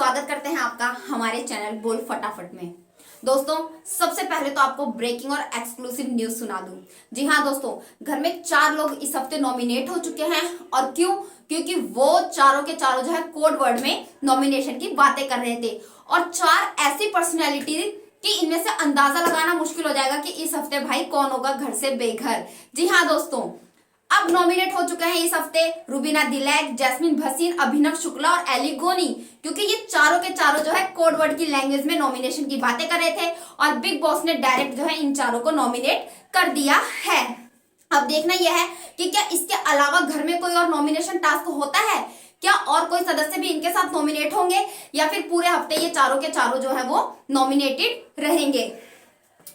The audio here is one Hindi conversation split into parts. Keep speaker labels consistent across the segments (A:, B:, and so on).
A: स्वागत करते हैं आपका हमारे चैनल बोल फटाफट में। दोस्तों, सबसे पहले तो आपको ब्रेकिंग और एक्सक्लूसिव न्यूज सुना दूं। जी हाँ दोस्तों, घर में 4 लोग इस हफ्ते नॉमिनेट हो चुके हैं। और क्यों? क्योंकि वो चारों के चारों जो है कोड वर्ड में नॉमिनेशन की बातें कर रहे थे। और 4 ऐसी पर्सनैलिटी कि इनमें से अंदाजा लगाना मुश्किल हो जाएगा कि इस हफ्ते भाई कौन होगा घर से बेघर। जी हाँ दोस्तों, अब नॉमिनेट हो चुके हैं इस हफ्ते रुबीना दिलैक, जैस्मिन भसीन, अभिनव शुक्ला और एली गोनी। क्योंकि ये चारों के चारों जो है कोड वर्ड की लैंग्वेज में नॉमिनेशन की बातें कर रहे थे और बिग बॉस ने डायरेक्ट जो है इन चारों को नॉमिनेट कर दिया है। अब देखना यह है कि क्या इसके अलावा घर में कोई और नॉमिनेशन टास्क होता है, क्या और कोई सदस्य भी इनके साथ नॉमिनेट होंगे, या फिर पूरे हफ्ते ये चारों के चारों जो है वो नॉमिनेटेड रहेंगे।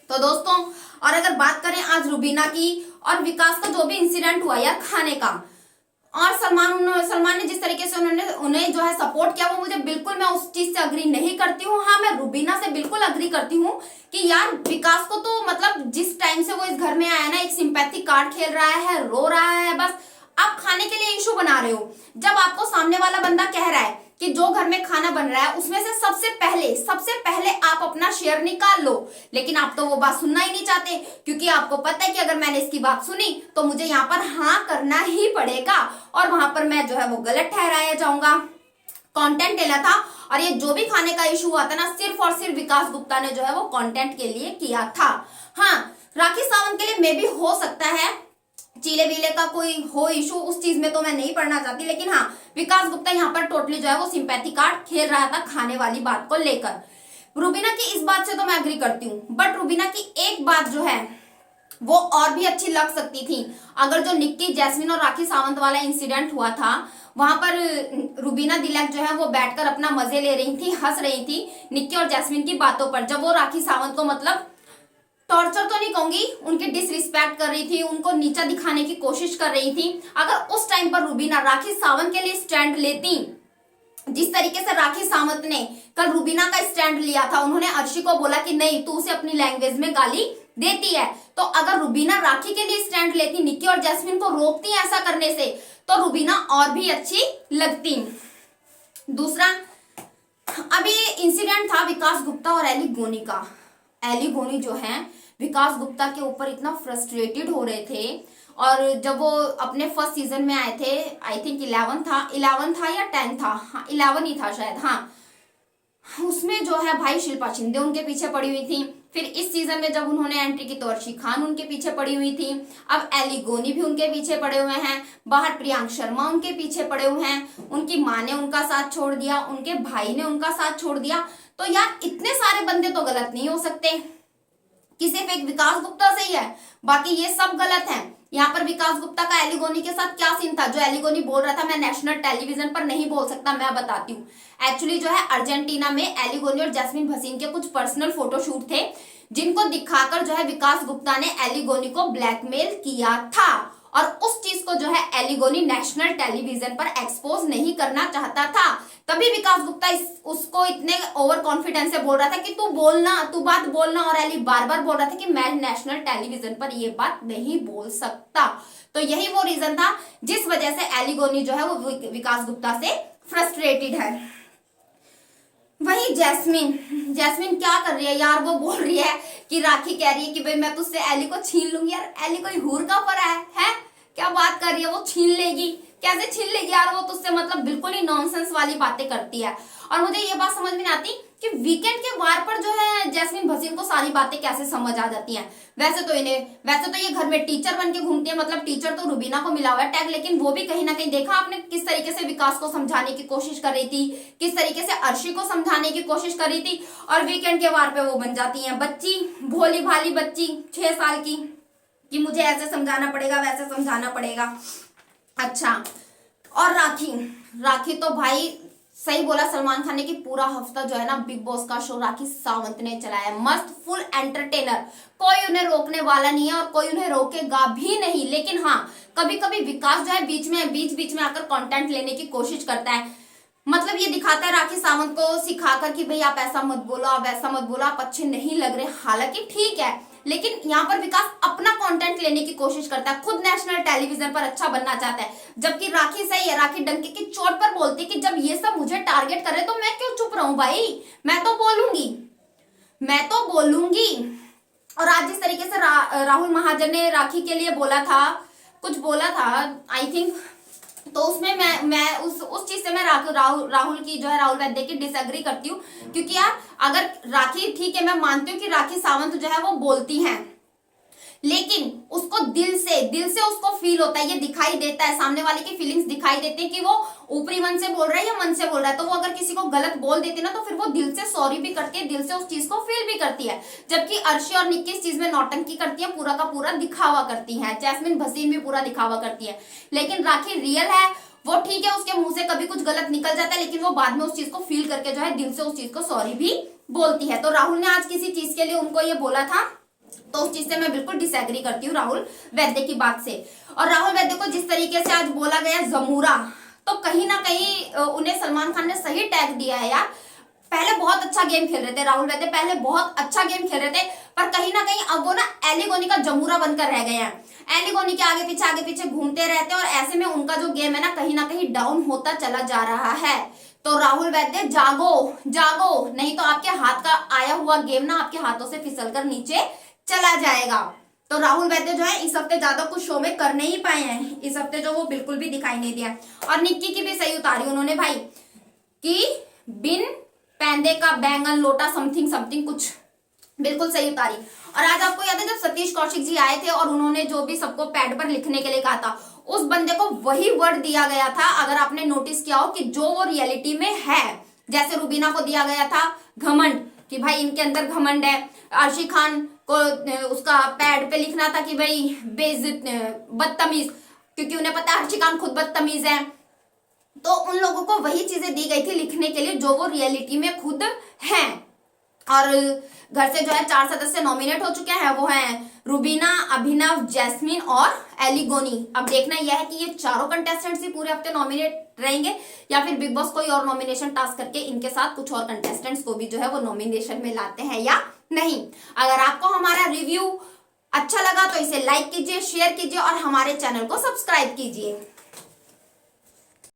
A: तो दोस्तों, और अगर बात करें आज रुबीना की और विकास का जो भी इंसिडेंट हुआ यार खाने का, और सलमान ने जिस तरीके से उन्हें जो है सपोर्ट किया, वो मुझे बिल्कुल, मैं उस चीज से अग्री नहीं करती हूँ। हाँ, मैं रुबीना से बिल्कुल अग्री करती हूँ कि यार विकास को तो मतलब जिस टाइम से वो इस घर में आया ना, एक सिंपैथी कार्ड खेल रहा है, रो रहा है। बस आप खाने के लिए इशू बना रहे हो। जब आपको सामने वाला बंदा कह रहा है कि जो घर में खाना बन रहा है उसमें से सबसे पहले आप अपना शेयर निकाल लो, लेकिन आप तो वो बात सुनना ही नहीं चाहते, क्योंकि आपको पता है कि अगर मैंने इसकी बात सुनी तो मुझे यहाँ पर हाँ करना ही पड़ेगा और वहां पर मैं जो है वो गलत ठहराया जाऊंगा। कंटेंट लेना था, और ये जो भी खाने का इशू हुआ था ना, सिर्फ और सिर्फ विकास गुप्ता ने जो है वो कंटेंट के लिए किया था। हाँ, राखी सावंत के लिए मे भी हो सकता है चीले बीले का कोई हो इशू, उस चीज में तो मैं नहीं पढ़ना चाहती, लेकिन हाँ, विकास गुप्ता यहाँ पर टोटली जो है वो सिंपैथी कार्ड खेल रहा था खाने वाली बात को लेकर। रुबीना की इस बात से तो मैं एग्री करती हूँ, बट रुबीना की एक बात जो है वो और भी अच्छी लग सकती थी। अगर जो निक्की, जैस्मिन और राखी सावंत वाला इंसिडेंट हुआ था, वहां पर रुबीना दिलैक जो है वो बैठकर अपना मजे ले रही थी, हंस रही थी निक्की और जैस्मिन की बातों पर, जब वो राखी सावंत को मतलब टॉर्चर तो नहीं कहूंगी, उनकी डिसरिस्पेक्ट कर रही थी, उनको नीचा दिखाने की कोशिश कर रही थी। अगर उस टाइम पर रुबीना राखी सावंत के लिए स्टैंड लेती, जिस तरीके से राखी सावंत ने कल रुबीना का स्टैंड लिया था, उन्होंने अर्शी को बोला कि नहीं तू उसे अपनी लैंग्वेज में गाली देती है, तो अगर रुबीना राखी के लिए स्टैंड लेती, निक्की और जैस्मिन को रोकती ऐसा करने से, तो रुबीना और भी अच्छी लगती। दूसरा, अभी इंसिडेंट था विकास गुप्ता और एली गोनी का। एली गोनी जो है विकास गुप्ता के ऊपर इतना फ्रस्ट्रेटेड हो रहे थे, और जब वो अपने फर्स्ट सीजन में आए थे, आई थिंक 11 था या 10 था, हाँ 11 ही था शायद, हाँ, उसमें जो है भाई शिल्पा शिंदे उनके पीछे पड़ी हुई थी। फिर इस सीजन में जब उन्होंने एंट्री की तो अर्शी खान उनके पीछे पड़ी हुई थी। अब एली गोनी भी उनके पीछे पड़े हुए हैं, बाहर प्रियांक शर्मा उनके पीछे पड़े हुए हैं, उनकी माँ ने उनका साथ छोड़ दिया, उनके भाई ने उनका साथ छोड़ दिया। तो यार इतने सारे बंदे तो गलत नहीं हो सकते कि सिर्फ एक विकास गुप्ता से ही है, बाकी ये सब गलत हैं। यहाँ पर विकास गुप्ता का एली गोनी के साथ क्या सीन था? जो एली गोनी बोल रहा था मैं नेशनल टेलीविजन पर नहीं बोल सकता, मैं बताती हूँ। एक्चुअली जो है अर्जेंटीना में एली गोनी और जैस्मिन भसीन के कुछ पर्सनल फोटोशूट थे, जिनको दिखाकर जो है विकास गुप्ता ने एली गोनी को ब्लैकमेल किया था, और उस चीज को जो है एली गोनी नेशनल टेलीविजन पर एक्सपोज नहीं करना चाहता था। तभी विकास गुप्ता उसको इतने ओवर कॉन्फिडेंस से बोल रहा था कि तू बोलना, तू बात बोलना, और एली बार बार बोल रहा था कि मैं नेशनल टेलीविजन पर ये बात नहीं बोल सकता। तो यही वो रीजन था जिस वजह से एली गोनी जो है वो विकास गुप्ता से फ्रस्ट्रेटेड है। वही जैस्मिन क्या कर रही है यार? वो बोल रही है कि राखी कह रही है कि भाई मैं तुझसे एली को छीन लूंगी। यार एली कोई हूर का परा है? क्या बात कर रही है? वो छीन लेगी? कैसे छीन लेगी यार? वो तुझसे मतलब बिल्कुल ही नॉनसेंस वाली बातें करती है। और मुझे ये बात समझ में नहीं आती कि वीकेंड के वार पर जो है जैस्मिन भसीन को सारी बातें कैसे समझ आ जाती हैं। वैसे तो ये घर में टीचर बन के घूमती है, मतलब टीचर तो रुबीना को मिला हुआ है टैग, लेकिन वो भी कहीं ना कहीं देखा आपने किस तरीके से विकास को समझाने की कोशिश कर रही थी, किस तरीके से अर्शी को समझाने की कोशिश कर रही थी, और वीकेंड के वार पे वो बन जाती है बच्ची, भोली भाली बच्ची 6 साल की, कि मुझे ऐसे समझाना पड़ेगा, वैसे समझाना पड़ेगा। अच्छा, और राखी तो भाई सही बोला सलमान खान ने कि पूरा हफ्ता जो है ना बिग बॉस का शो राखी सावंत ने चलाया। मस्त, फुल एंटरटेनर, कोई उन्हें रोकने वाला नहीं है और कोई उन्हें रोकेगा भी नहीं। लेकिन हाँ, कभी कभी विकास जो है बीच में आकर कंटेंट लेने की कोशिश करता है, मतलब ये दिखाता है राखी सावंत को सिखाकर कि भाई आप ऐसा मत बोलो, आप ऐसा मत बोलो, आप अच्छे नहीं लग रहे। हालांकि ठीक है, लेकिन यहाँ पर विकास अपना कंटेंट लेने की कोशिश करता है, खुद नेशनल टेलीविजन पर अच्छा बनना चाहता है, जबकि राखी सही है, राखी डंके की चोट पर बोलती है कि जब ये सब मुझे टारगेट करे तो मैं क्यों चुप रहूं भाई, मैं तो बोलूंगी। और आज जिस तरीके से राहुल महाजन ने राखी के लिए कुछ बोला था आई थिंक, तो उसमें मैं उस चीज से मैं राहुल की जो है राहुल वैद्य की डिसएग्री करती हूँ, क्योंकि यार अगर राखी ठीक है, मैं मानती हूँ कि राखी सावंत जो है वो बोलती हैं, लेकिन उसको दिल से उसको फील होता है, ये दिखाई देता है, सामने वाले की फीलिंग्स दिखाई देते हैं कि वो ऊपरी मन से बोल रहा है या मन से बोल रहा है। तो वो अगर किसी को गलत बोल देती है ना, तो फिर वो दिल से सॉरी भी करती है, दिल से उस चीज को फील भी करती है। जबकि अर्शी और निक्की इस चीज में नौटंकी करती है, पूरा का पूरा दिखावा करती है, जैस्मिन भसीन भी पूरा दिखावा करती है। लेकिन राखी रियल है, वो ठीक है, उसके मुंह से कभी कुछ गलत निकल जाता है, लेकिन वो बाद में उस चीज को फील करके जो है दिल से उस चीज को सॉरी भी बोलती है। तो राहुल ने आज किसी चीज के लिए उनको ये बोला था, तो उस चीज से मैं बिल्कुल डिसएग्री करती हूँ राहुल वैद्य की बात से। और राहुल वैद्य को जिस तरीके से आज बोला गया जमूरा, तो कहीं ना कहीं उन्हें सलमान खान ने सही टैग दिया है यार। पहले बहुत अच्छा गेम खेल रहे थे राहुल वैद्य, पहले बहुत अच्छा गेम खेल रहे थे, पर कहीं ना कहीं अब वो ना एलिगोनी का जमूरा बनकर रह गए हैं। एलिगोनी के आगे पीछे घूमते रहते हैं, और ऐसे में उनका जो गेम है ना कहीं डाउन होता चला जा रहा है। तो राहुल वैद्य जागो, नहीं तो आपके हाथ का आया हुआ गेम ना आपके हाथों से फिसलकर नीचे चला जाएगा। तो राहुल वैद्य जो है इस हफ्ते ज्यादा कुछ शो में कर नहीं पाए हैं, इस हफ्ते जो वो बिल्कुल भी दिखाई नहीं दिया। और निक्की की भी सही उतारी उन्होंने भाई, कि बिन पैंदे का बैंगन लोटा समथिंग कुछ, बिल्कुल सही उतारी। और आज आपको याद है जब सतीश कौशिक जी आए थे और उन्होंने जो भी सबको पैड पर लिखने के लिए कहा था, उस बंदे को वही वर्ड दिया गया था, अगर आपने नोटिस किया हो, कि जो वो रियलिटी में है। जैसे रुबीना को दिया गया था घमंड, कि भाई इनके अंदर घमंड है। अर्शी खान को उसका पैड पे लिखना था कि भाई बदतमीज, क्योंकि उन्हें पता है अर्शी खान खुद बदतमीज है। तो उन लोगों को वही चीजें दी गई थी लिखने के लिए जो वो रियलिटी में खुद हैं। और घर से जो है 4 सदस्य नॉमिनेट हो चुके हैं, वो हैं रुबीना, अभिनव, जैस्मिन और एलिगोनी। अब देखना यह है कि ये चारों कंटेस्टेंट्स ही पूरे हफ्ते नॉमिनेट रहेंगे, या फिर बिग बॉस कोई और नॉमिनेशन टास्क करके इनके साथ कुछ और कंटेस्टेंट्स को भी जो है वो नॉमिनेशन में लाते हैं या नहीं। अगर आपको हमारा रिव्यू अच्छा लगा तो इसे लाइक कीजिए, शेयर कीजिए और हमारे चैनल को सब्सक्राइब कीजिए।